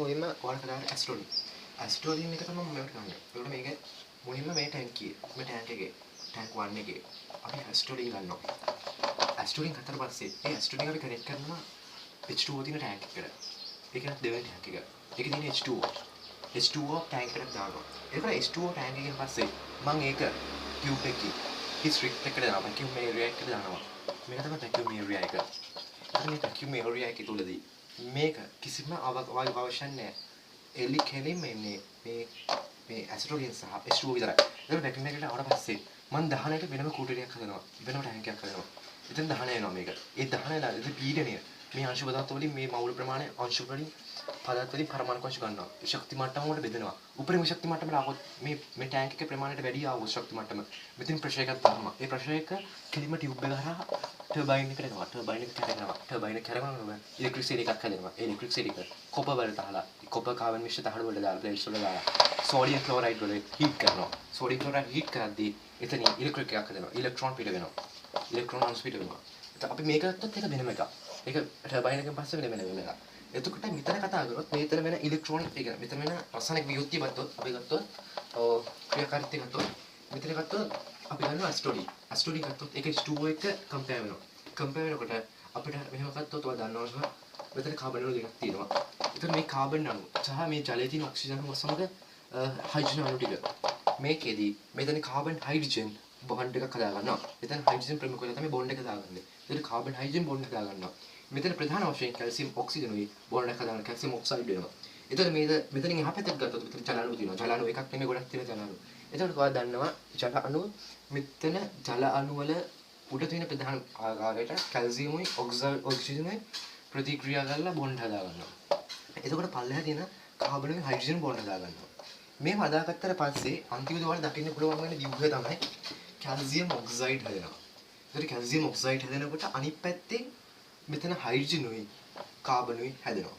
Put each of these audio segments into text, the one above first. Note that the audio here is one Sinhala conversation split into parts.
මුලින්ම ඔයාලා කරන්නේ ඇස්ටෝලින්. ඇස්ටෝලින් එක තමයි මම මේකට ගන්න. ඒකට මේක මුලින්ම මේ ටැංකිය. මේ ටැංක් එකේ ටැංක් 1 එකේ අපි ඇස්ටෝලින් ගන්නවා. ඇස්ටෝලින් ගත්තට පස්සේ ඒ ඇස්ටෝලින් අපි කනෙක්ට් කරනවා H2O තියෙන ටැංක් එකට. ඒක නම් දෙවෙනි ටැංක් එක. ඒකේ තියෙන H2O. H2O ටැංක් එකට දානවා. ඒකට H2O ටැංක් එකෙන් පස්සේ මම ඒක ටියුබ් එකේ හිස්ට්‍රික් එකට දානවා. වැකියුම් ඒරියා එකට දානවා. මේක තමයි වැකියුම් ඒරියා එක. මේ වැකියුම් ඒරියා එකේ තුලදී මේක කිසිම අවශ්‍ය නැහැ. එලි කෙලින්ම එන්නේ මේ ඇසිටෝලින් සහ H2O විතරයි. ඒක වැකියුම් එකකට ආවට පස්සේ මම දහනයට වෙනම කූටරියක් හදනවා. වෙනම ටැංක් එකක් හදනවා. එතෙන් දහන එනවා මේක. ඒ දහනලා ඒ පීඩනය මේ අංශු පදාර්ථ වලින් මේ මවුල් ප්‍රමාණය අංශු වලින් පදාර්ථ වලින් පරමාණු අංශ ගන්නවා. ශක්ති මට්ටම වලට බෙදෙනවා. උපරිම ශක්ති මට්ටමට આવොත් මේ ටැංක් එකේ ප්‍රමාණයට වැඩි આવොත් ශක්ති මට්ටම මෙතන ප්‍රෙෂර් එකක් දානවා. ඒ ප්‍රෙෂර් එක කෙලිම ටියුබ් එක හරහා ටර්බයින් එකට යනවා. ටර්බයින් එක කැරෙනවා. ටර්බයින් එක කැරෙනවා ඉලෙක්ට්‍රික් සිටි එකක් හැදෙනවා. ඒ ඉලෙක්ට්‍රික් සිටි එක කොපර් වලට දාලා කොපර් කාබන් මිශ්‍ර තහඩු වලට දාලා ප්ලේට්ස් වලට දාලා සෝඩියම් ක්ලෝරයිඩ් වල හීට් කරනවා. සෝඩියම් ක්ලෝරයිඩ් හීට් කරද්දී එතන ඉලෙක්ට්‍රික් එකක් හැදෙනවා. ඉලෙක්ට්‍රෝන පිට වෙනවා. ඉලෙක්ට්‍රෝන අංශ පිට වෙනවා. අපි මේක ගත්තොත් ඒක වෙනම එකක්. ඒක ටර්බයින් එකෙන් පස්සේ වෙන එකක්. එතකොට මෙතන කතා කරොත් මෙතන වෙන ඉලෙක්ට්‍රෝන එක මෙතන වෙන රසායනික වියුක්තිය ගත්තොත් අපි ගත්තොත් ක්‍රියාකාරීත්වය ගත්තොත් මෙතන ගත්තොත් අපි ගන්නවා ඇස්ටෝඩි. ඇස්ටෝඩි ගත්තොත් ඒක H2O එක කම්පෙයාර් වෙනවා. කම්පෙයාර් වෙනකොට අපිට මෙහෙම ගත්තොත් ඔයා දන්නවා මෙතන කාබන් අණු දෙකක් තියෙනවා. එතකොට මේ කාබන් අණු සහ මේ ජලයේ තියෙන ඔක්සිජන් අණු සමග හයිඩ්‍රජන් අණු ටික මේකෙදී මෙතන කාබන් හයිඩ්‍රජන් බොන්ඩ් එකක් හදා ගන්නවා. මෙතන හයිඩ්‍රජන් ප්‍රමුඛ වෙලා තමයි බොන්ඩ් එක දාගන්නේ. එතන කාබන් හයිඩ්‍රජන් බොන්ඩ් එක හදා ගන්නවා. මෙතන ප්‍රධාන වශයෙන් කැල්සියම් ඔක්සිජන් උයි බොන්ඩ් එක හදාගන්න කැල්සියම් ඔක්සයිඩ් වෙනවා. එතකොට මෙතනින් එහා පැත්තට ගත්තොත් මෙතන ජල අණු තියෙනවා. ජල අණු එකක් නෙමෙයි ගොඩක් තියෙන ජල අණු. එතකොට ඔයාලා දන්නවා ජල අණු මෙතන ජල අණු වල උඩ තියෙන ප්‍රධාන ආකාරයට කැල්සියම් උයි ඔක්සිජන් උයි ප්‍රතික්‍රියා කරලා බොන්ඩ් හදා ගන්නවා. එතකොට පල්ලෙහා තියෙන කාබන් උයි හයිඩ්‍රජන් බොන්ඩ් හදා ගන්නවා. මේ හදාගත්තට පස්සේ අන්තිමට ඔයාලා දකින්න පුළුවන් වෙන ව්‍යුහ තමයි කැල්සියම් ඔක්සයිඩ් හදනවා. ඒතර කැල්සියම් ඔක්සයිඩ් හදනකොට අනිත් පැත්තේ මෙතන හයිඩ්‍රජන් උයි කාබන් උයි හැදෙනවා.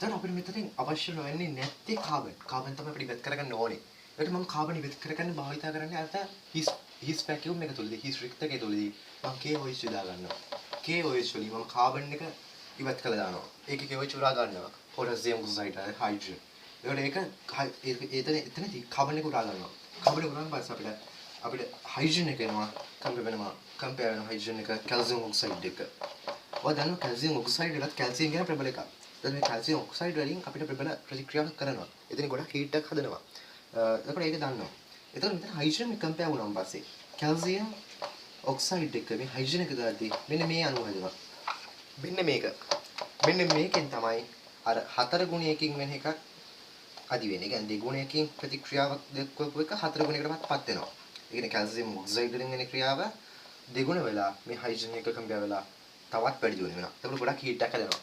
දැන් අපිට මෙතනින් අවශ්‍ය නොවන්නේ නැත්තේ කාබන්. කාබන් තමයි අපිට ඉවත් කරගන්න ඕනේ. ඒකට මම කාබන් ඉවත් කරගන්න භාවිතා කරන්නේ අර හිස් වැකියුම් එක තුලදී හිස් රික්ත එකේ තුලදී මම KOH යොදා ගන්නවා. KOH වලින් මම කාබන් එක ඉවත් කළා දානවා. ඒකේ KOH උරා ගන්නවා. Potassium oxide hydrogen. ඒකට එතනදී කාබන් එක උරා ගන්නවා. කාබන් එක උරාගෙන පස්සේ අපිට හයිඩ්‍රජන් එක එනවා කම්පෙයාර් වෙනවා හයිඩ්‍රජන් එක කැල්සියම් ඔක්සයිඩ් එක. ඔය දන්නවා කැල්සියම් ඔක්සයිඩ් එකත් කැල්සියම් කියන ප්‍රබල එකක්. දැන් මේ කැල්සියම් ඔක්සයිඩ් වලින් අපිට ප්‍රබල ප්‍රතික්‍රියාවක් කරනවා. එතන ගොඩක් හීට් එකක් හදනවා. එතකොට ඒක දන්නවා. එතකොට මෙතන හයිඩ්‍රජන් එක කම්පෙයාර් වුණාම පස්සේ කැල්සියම් ඔක්සයිඩ් එක මේ හයිඩ්‍රජන් එක දාද්දී මෙන්න මේ අණුව හැදෙනවා. මෙන්න මේක. මෙන්න මේකෙන් තමයි අර හතර ගුණයකින් වෙන එකක් අදි වෙන්නේ. ඒ කියන්නේ දෙගුණයකින් ප්‍රතික්‍රියාවක් දක්වපු එක හතර ගුණයකටපත් වෙනවා. ඒ කියන්නේ කැල්සියම් ඔක්සයිඩ් වලින් වෙන ක්‍රියාව දෙගුණ වෙලා මේ හයිඩ්‍රජන් එක කම්පෙයාර් වෙලා තවත් වැඩි දියුණු වෙනවා. ඒක ගොඩක් හීට් එකක් හැදෙනවා.